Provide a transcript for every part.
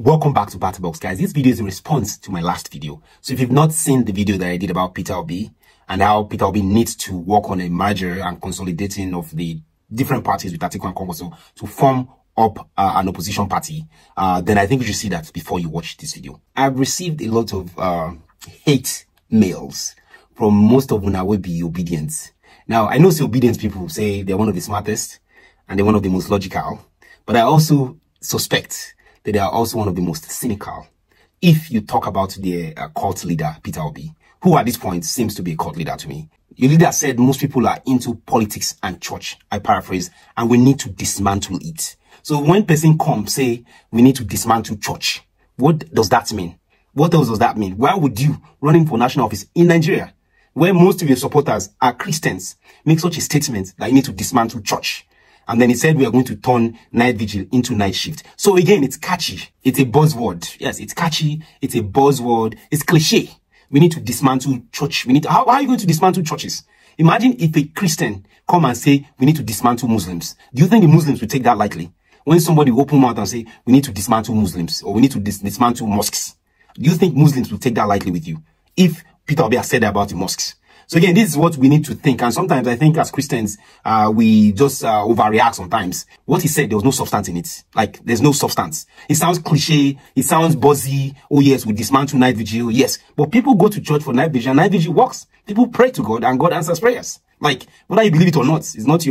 Welcome back to BattaBox, guys. This video is a response to my last video. So if you've not seen the video that I did about Peter Obi and how Peter Obi needs to work on a merger and consolidating of the different parties with Atiku and Kwankwaso to form up an opposition party, then I think you should see that before you watch this video. I've received a lot of hate mails from most of una will be obedient. Now, I know obedient people say they're one of the smartest and they're one of the most logical, but I also suspect that they are also one of the most cynical. If you talk about their cult leader, Peter Obi, who at this point seems to be a cult leader to me. Your leader said most people are into politics and church, I paraphrase, and we need to dismantle it. So when person comes, say, we need to dismantle church, what does that mean? What else does that mean? Why would you, running for national office in Nigeria, where most of your supporters are Christians, make such a statement that you need to dismantle church? And then he said we are going to turn Night-Vigil into night shift. So again, it's catchy. It's a buzzword. Yes, it's catchy. It's a buzzword. It's cliche. We need to dismantle church. How are you going to dismantle churches? Imagine if a Christian come and say we need to dismantle Muslims. Do you think the Muslims will take that lightly? When somebody open mouth and say we need to dismantle Muslims or we need to dismantle mosques, do you think Muslims will take that lightly with you? If Peter Obi has said that about the mosques. So again, this is what we need to think. And sometimes I think as Christians, we just overreact sometimes. What he said, there was no substance in it. Like, there's no substance. It sounds cliche. It sounds buzzy. Oh yes, we dismantle Night-Vigil. Yes. But people go to church for Night-Vigil and Night-Vigil works. People pray to God and God answers prayers. Like, whether you believe it or not, it's not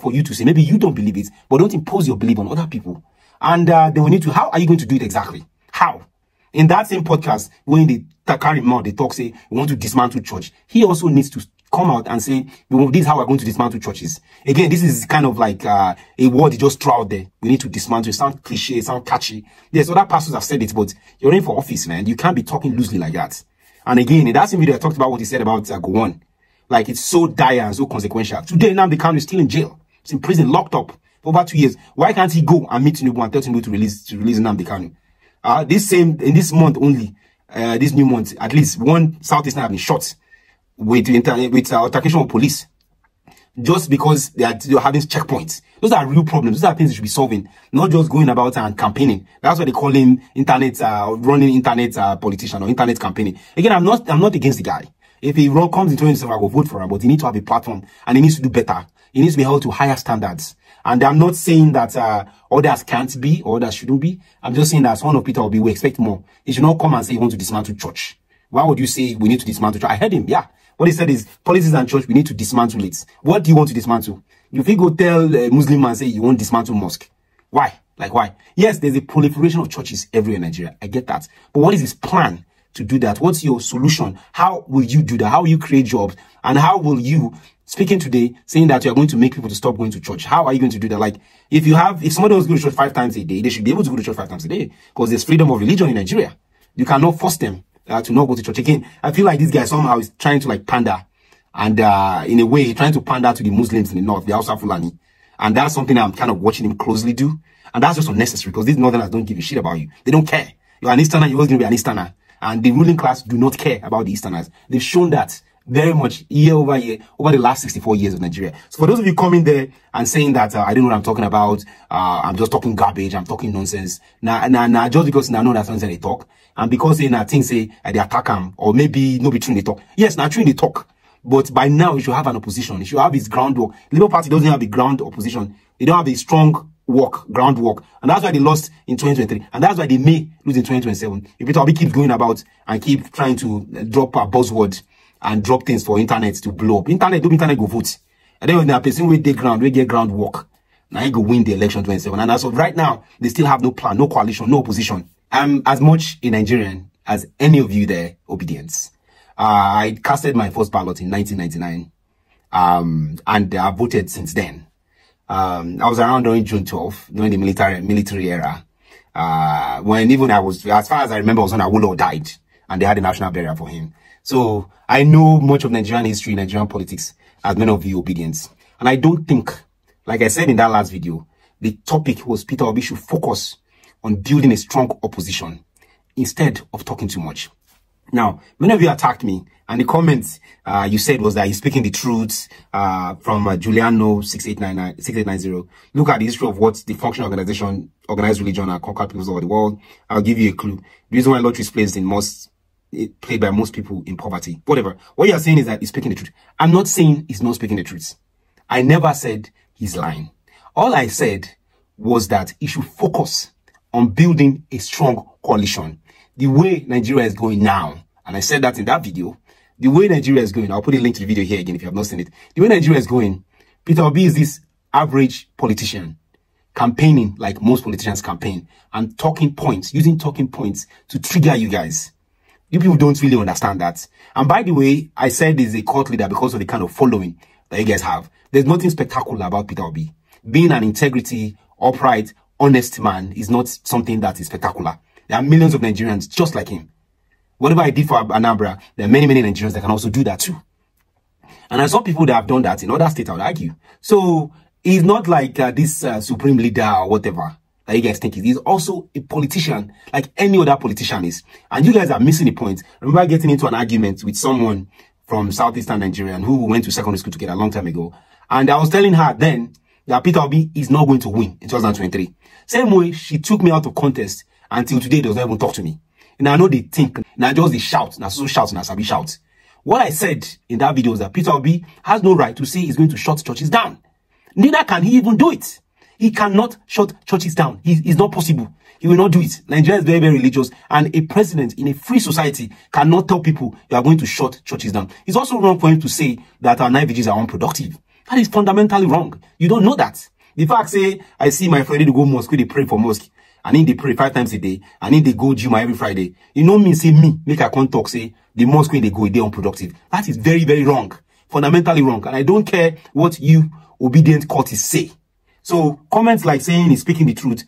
for you to say. Maybe you don't believe it, but don't impose your belief on other people. And then we need to, how are you going to do it exactly? How? In that same podcast, when they carry him out, they talk, say, we want to dismantle church. He also needs to come out and say, this is how we're going to dismantle churches. Again, this is kind of like a word he just threw out there. We need to dismantle. It sounds cliche, it sounds catchy. Yes, other pastors have said it, but you're running for office, man. You can't be talking loosely like that. And again, in that same video, I talked about what he said about Gowon. Like, it's so dire and so consequential. Today, Nnamdi Kanu is still in jail. He's in prison, locked up for over 2 years. Why can't he go and meet Tinubu and tell Tinubu to release Nnamdi Kanu? In this month only, this new month, at least one Southeastern have been shot with altercation of police just because they are having checkpoints. Those are real problems. Those are things they should be solving, not just going about and campaigning. That's why they call him running internet politician or internet campaigning. Again, I'm not against the guy. If he comes in 2027, I will vote for him, but he needs to have a platform and he needs to do better. He needs to be held to higher standards. And I'm not saying that others can't be or others shouldn't be. I'm just saying that as one of Peter Obi, we expect more. He should not come and say he wants to dismantle church. Why would you say we need to dismantle church? I heard him, yeah. What he said is, politics and church, we need to dismantle it. What do you want to dismantle? If you go tell a Muslim man, say you want to dismantle mosque. Why? Like, why? Yes, there's a proliferation of churches everywhere in Nigeria. I get that. But what is his plan to do that? What's your solution? How will you do that? How will you create jobs? And how will you, speaking today, saying that you're going to make people to stop going to church? How are you going to do that? Like, if somebody wants to go to church 5 times a day, they should be able to go to church 5 times a day because there's freedom of religion in Nigeria. You cannot force them to not go to church. Again, I feel like this guy somehow is trying to like pander and in a way trying to pander to the Muslims in the north, the Hausa Fulani. And that's something I'm kind of watching him closely do. And that's just unnecessary because these northerners don't give a shit about you. They don't care. You're an Easterner, you're always going to be an Easterner. And the ruling class do not care about the Easterners. They've shown that very much year over year, over the last 64 years of Nigeria. So for those of you coming there and saying that I don't know what I'm talking about, I'm just talking garbage, I'm talking nonsense. Now, just because I know that's nonsense they talk, and because they things say they attack them, or maybe no be true they talk. Yes, now true they talk. But by now, you should have an opposition. You should have its groundwork. The Labour Party doesn't have a ground opposition. They don't have a strong groundwork. And that's why they lost in 2023. And that's why they may lose in 2027. If Peter Obi keeps going about and keep trying to drop a buzzword and drop things for internet to blow up. Internet go vote. And then when the person will get groundwork, now he go win the election 27. And as of right now, they still have no plan, no coalition, no opposition. I'm as much a Nigerian as any of you there, obedience. I casted my first ballot in 1999. And I voted since then. I was around during June 12th, during the military era. When even as far as I remember, was when Awolowo died and they had a national burial for him. So I know much of Nigerian history, Nigerian politics, as many of you obedience. And I don't think, like I said in that last video, the topic was Peter Obi should focus on building a strong opposition instead of talking too much. Now, many of you attacked me, and the comments you said was that he's speaking the truth from Giuliano 6890. Look at the history of what the functional organization, organized religion, and conquered peoples all over the world. I'll give you a clue. The reason why lottery is played by most people in poverty. Whatever. What you're saying is that he's speaking the truth. I'm not saying he's not speaking the truth. I never said he's lying. All I said was that he should focus on building a strong coalition. The way Nigeria is going now, and I said that in that video, the way Nigeria is going, I'll put a link to the video here again if you have not seen it. The way Nigeria is going, Peter Obi is this average politician, campaigning like most politicians campaign, and talking points, using talking points to trigger you guys. You people don't really understand that. And by the way, I said he's a cult leader because of the kind of following that you guys have. There's nothing spectacular about Peter Obi. Being an integrity, upright, honest man is not something that is spectacular. There are millions of Nigerians just like him. Whatever I did for Anambra, there are many, many Nigerians that can also do that too. And I saw people that have done that in other states, I would argue. So he's not like this supreme leader or whatever that you guys think he's also a politician like any other politician is. And you guys are missing the point. I remember getting into an argument with someone from southeastern Nigeria who went to secondary school together a long time ago. And I was telling her then that Peter Obi is not going to win in 2023. Same way, she took me out of contest until today does not even talk to me. And I know they think, now just they shout, now so shout, now sabi shout. What I said in that video is that Peter Obi has no right to say he's going to shut churches down. Neither can he even do it. He cannot shut churches down. It's not possible. He will not do it. Nigeria is very, very religious, and a president in a free society cannot tell people you are going to shut churches down. It's also wrong for him to say that our Night-Vigils are unproductive. That is fundamentally wrong. You don't know that. The fact say, I see my friend to go mosque, they pray for mosque. And then they pray 5 times a day. And then they go gym every Friday. You know me, say me, make a can't talk, say, the mosque when they go, they're unproductive. That is very, very wrong. Fundamentally wrong. And I don't care what you obedient cultists say. So comments like saying he's speaking the truth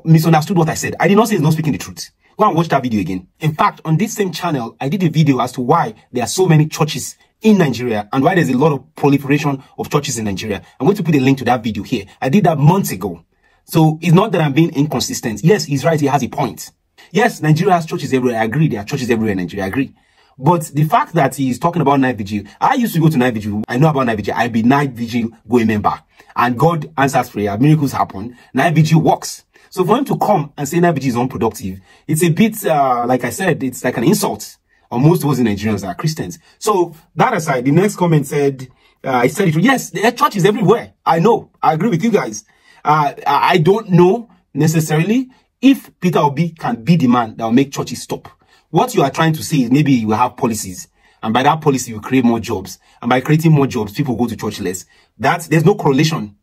misunderstood what I said. I did not say he's not speaking the truth. Go and watch that video again. In fact, on this same channel, I did a video as to why there are so many churches in Nigeria and why there's a lot of proliferation of churches in Nigeria. I'm going to put a link to that video here. I did that months ago. So it's not that I'm being inconsistent. Yes, he's right. He has a point. Yes, Nigeria has churches everywhere. I agree. There are churches everywhere in Nigeria. I agree. But the fact that he's talking about Night-Vigil, I used to go to Night-Vigil. I know about Night-Vigil. I be Night-Vigil going member. And God answers prayer. Miracles happen. Night-Vigil works. So for him to come and say Night-Vigil is unproductive, it's a bit, like I said, it's like an insult. Or most of us in Nigerians are Christians. So that aside, the next comment said, he said, yes, there are churches everywhere. I know. I agree with you guys. I don't know necessarily if Peter Obi can be the man that will make churches stop. What you are trying to say is maybe you will have policies, and by that policy you create more jobs, and by creating more jobs people go to church less. There's no correlation.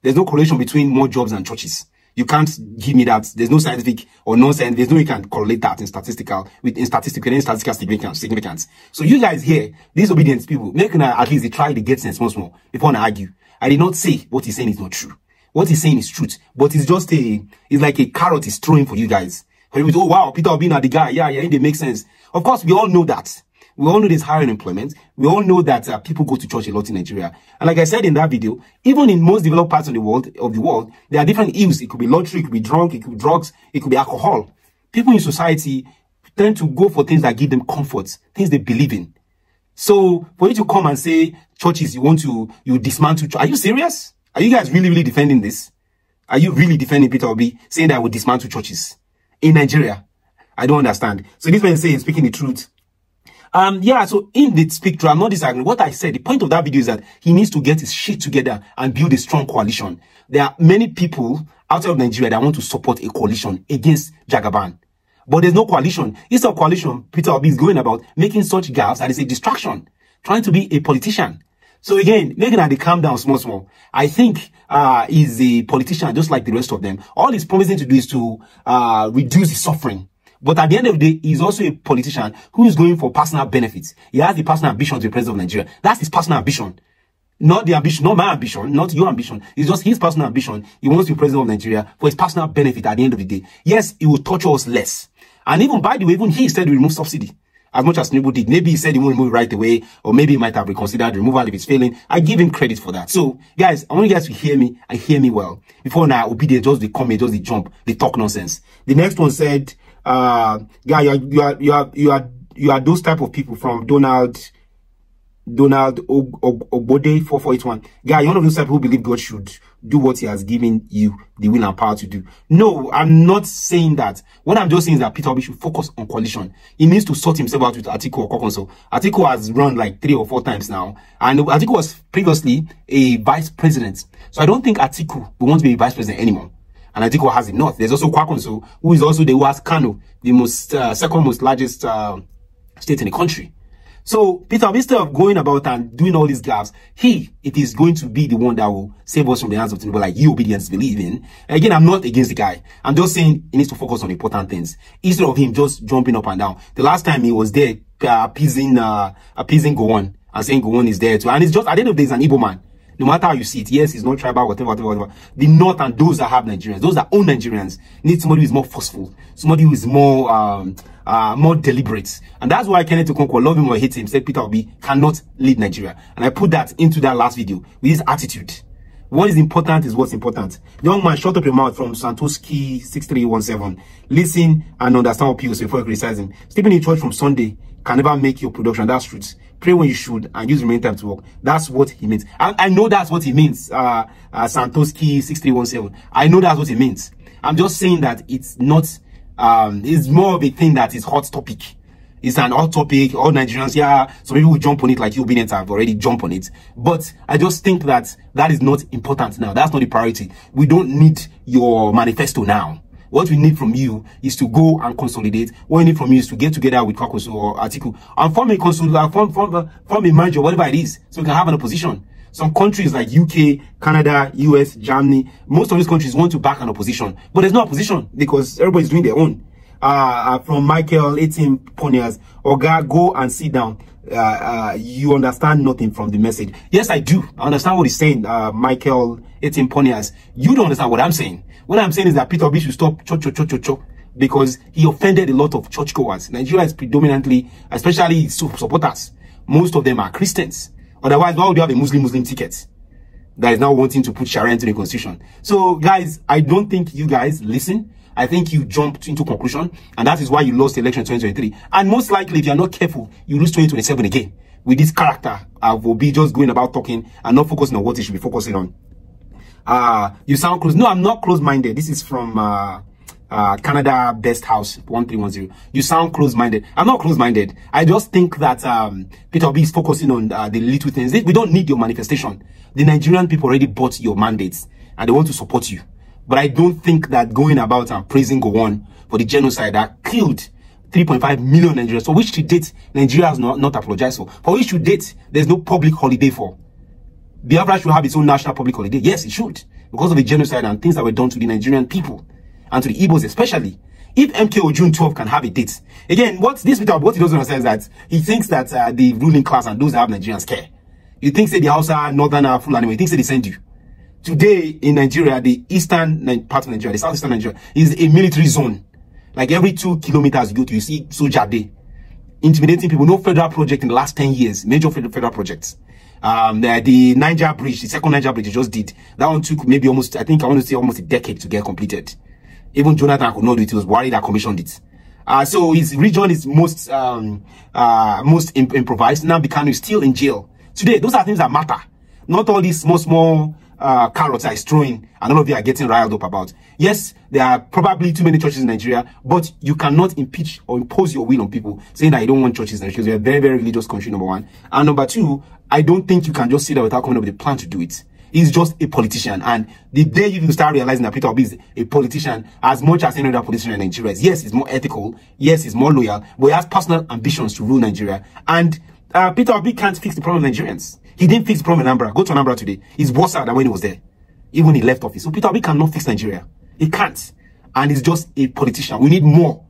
There's no correlation between more jobs and churches. You can't give me that. There's no scientific or nonsense. There's no way you can correlate that in statistical significance. So you guys here, these obedient people, make at least they try to get sense once more before I argue. I did not say what he's saying is not true. What he's saying is truth, but it's just it's like a carrot he's throwing for you guys. Oh wow, Peter Obi not the guy. Yeah, it makes sense. Of course, we all know that. We all know there's higher unemployment. We all know that people go to church a lot in Nigeria. And like I said in that video, even in most developed parts of the world, there are different ills. It could be lottery, it could be drunk, it could be drugs, it could be alcohol. People in society tend to go for things that give them comfort, things they believe in. So for you to come and say churches, you dismantle. Are you serious? Are you guys really, really defending this? Are you really defending Peter Obi, saying that I would dismantle churches in Nigeria? I don't understand. So this man saying speaking the truth. Yeah, so in the speak true, I'm not disagreeing. What I said, the point of that video is that he needs to get his shit together and build a strong coalition. There are many people outside of Nigeria that want to support a coalition against Jagaban. But there's no coalition. Instead of coalition, Peter Obi is going about making such gaffes that is a distraction, trying to be a politician. So again, making that they calm down small. I think he's a politician just like the rest of them. All he's promising to do is to reduce the suffering. But at the end of the day, he's also a politician who is going for personal benefits. He has the personal ambition to be president of Nigeria. That's his personal ambition. Not the ambition, not my ambition, not your ambition. It's just his personal ambition. He wants to be president of Nigeria for his personal benefit at the end of the day. Yes, he will torture us less. And even, by the way, even he said to remove subsidy. As much as Tinubu did. Maybe he said he won't remove it right away, or maybe he might have reconsidered removal if it's failing. I give him credit for that. So, guys, I want you guys to hear me and hear me well. Before now, obedient, just the comment, just the jump, they talk nonsense. The next one said, guy, you are those type of people from Donald Ogbode 4481. Guy, you're one of those type who believe God should do what he has given you the will and power to do. No, I'm not saying that. What I'm just saying is that Peter Obi should focus on coalition. He needs to sort himself out with Atiku or Kokonso. Atiku has run like 3 or 4 times now. And Atiku was previously a vice president. So I don't think Atiku will want to be a vice president anymore. And Atiku has it not. There's also Kwakonso, who is also the who has Kano, the most second most largest state in the country. So Peter, instead of going about and doing all these gaffes, it is going to be the one that will save us from the hands of people like you obedience believe in. Again, I'm not against the guy. I'm just saying he needs to focus on important things instead of him just jumping up and down. The last time he was there appeasing Gowon and saying Gowon is there too. And it's just, at the end of the day, he's an Igbo man. No matter how you see it, yes, he's not tribal, whatever. The North and those that have Nigerians, those that own Nigerians, need somebody who is more forceful, somebody who is more deliberate. And that's why Kenneth Okonkwo, love him or hate him, said Peter Obi cannot lead Nigeria. And I put that into that last video with his attitude. What is important is what's important. Young man, shut up your mouth from Santoski 6317. Listen and understand what people say before you criticize him. Sleeping in church from Sunday can never make your production. That's truth. Pray when you should and use remaining time to work. That's what he means. I know that's what he means. Santoski 6317. I know that's what he means. I'm just saying that it's not. It's more of a thing that is hot topic. It's an hot topic. All Nigerians, yeah, some people will jump on it like you obedient have already jumped on it. But I just think that that is not important now. That's not the priority. We don't need your manifesto now. What we need from you is to go and consolidate. What we need from you is to get together with Kwakoso or Atiku and form a merger, whatever it is, so we can have an opposition. Some countries like UK, Canada, US, Germany, most of these countries want to back an opposition, but there's no opposition because everybody's doing their own. From Michael 18 Poniers, Oga, go and sit down. You understand nothing from the message. Yes, I do. I understand what he's saying, Michael 18 Poniers. You don't understand what I'm saying. What I'm saying is that Peter Obi should stop cho because he offended a lot of churchgoers. Nigeria is predominantly, especially supporters. Most of them are Christians. Otherwise, why would you have a Muslim ticket that is now wanting to put Sharia into the constitution? So, guys, I don't think you guys listen. I think you jumped into conclusion, and that is why you lost the election in 2023. And most likely, if you're not careful, you lose 2027 again. With this character of Obi just going about talking and not focusing on what he should be focusing on. You sound close. No, I'm not close-minded. This is from Canada Best House 1310. You sound close-minded. I'm not close-minded. I just think that Peter Obi is focusing on the little things. We don't need your manifestation. The Nigerian people already bought your mandates and they want to support you. But I don't think that going about and praising Gowon for the genocide that killed 3.5 million Nigerians, for which to date Nigeria has not apologized for which to date there's no public holiday for. Biafra should have its own national public holiday. Yes, it should, because of the genocide and things that were done to the Nigerian people and to the Igbos especially. If MKO June 12 can have a date, again, what he doesn't understand is that he thinks that the ruling class and those that have Nigerians care. You think say the Hausa, Northern Fulani, he thinks they send you. Today in Nigeria, the eastern part of Nigeria, the southeastern Nigeria, is a military zone. Like every 2 kilometers you go to, you see soldier day, intimidating people. No federal project in the last 10 years, major federal projects. The Niger Bridge, the second Niger Bridge, just did. That one took maybe almost, I think I want to say almost a decade to get completed. Even Jonathan could not do it. He was worried that commissioned it. So his region is most improvised. Now Bikano is still in jail. Today, those are things that matter. Not all these small carrots that he's throwing and all of you are getting riled up about. Yes, there are probably too many churches in Nigeria, but you cannot impeach or impose your will on people saying that you don't want churches in Nigeria. We're a very, very religious country, number one. And number two, I don't think you can just sit there without coming up with a plan to do it. He's just a politician. And the day you start realizing that Peter Obi is a politician as much as any other politician in Nigeria is, yes, he's more ethical. Yes, he's more loyal, but he has personal ambitions to rule Nigeria. And Peter Obi can't fix the problem of Nigerians. He didn't fix the problem in Anambra. Go to Anambra today. He's worse than when he was there, even when he left office. So Peter Obi cannot fix Nigeria. He can't. And he's just a politician. We need more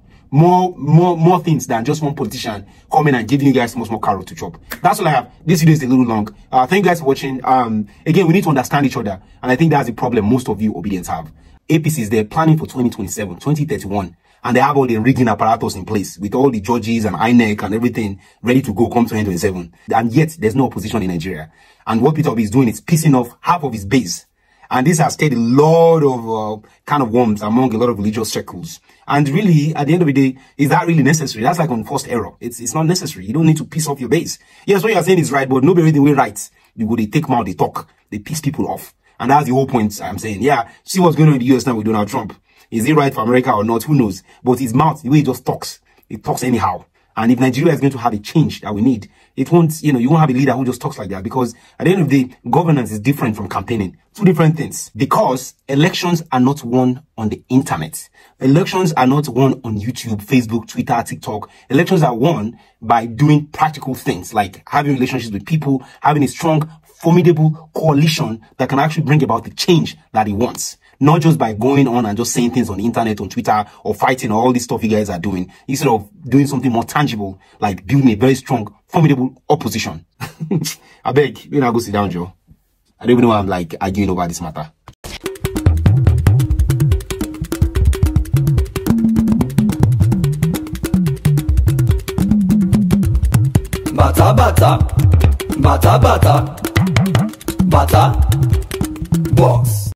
things than just one politician coming and giving you guys more carrot to chop. That's all I have. This video is a little long. Thank you guys for watching. Again, we need to understand each other. And I think that's the problem most of you obedience have. APCs, they're planning for 2027, 2031. And they have all the rigging apparatus in place with all the judges and INEC and everything ready to go come 2027. And yet there's no opposition in Nigeria. And what Peter Obi is doing is pissing off half of his base. And this has stirred a lot of kind of worms among a lot of religious circles. And really, at the end of the day, is that really necessary? That's like unforced error. It's not necessary. You don't need to piss off your base. Yes, what you're saying is right, but nobody the way right. You go, they take mouth, they talk, they piss people off. And that's the whole point I'm saying. Yeah, see what's going on in the US now with Donald Trump. Is he right for America or not? Who knows? But his mouth, the way he just talks, it talks anyhow. And if Nigeria is going to have a change that we need, it won't, you won't have a leader who just talks like that, because at the end of the day, governance is different from campaigning. Two different things. Because elections are not won on the internet. Elections are not won on YouTube, Facebook, Twitter, TikTok. Elections are won by doing practical things like having relationships with people, having a strong, formidable coalition that can actually bring about the change that he wants. Not just by going on and just saying things on the internet, on Twitter, or fighting, or all this stuff you guys are doing, instead of doing something more tangible, like building a very strong, formidable opposition. I beg, you know, go sit down, Joe. I don't even know why I'm like arguing over this matter. Bata bata, bata bata, bata.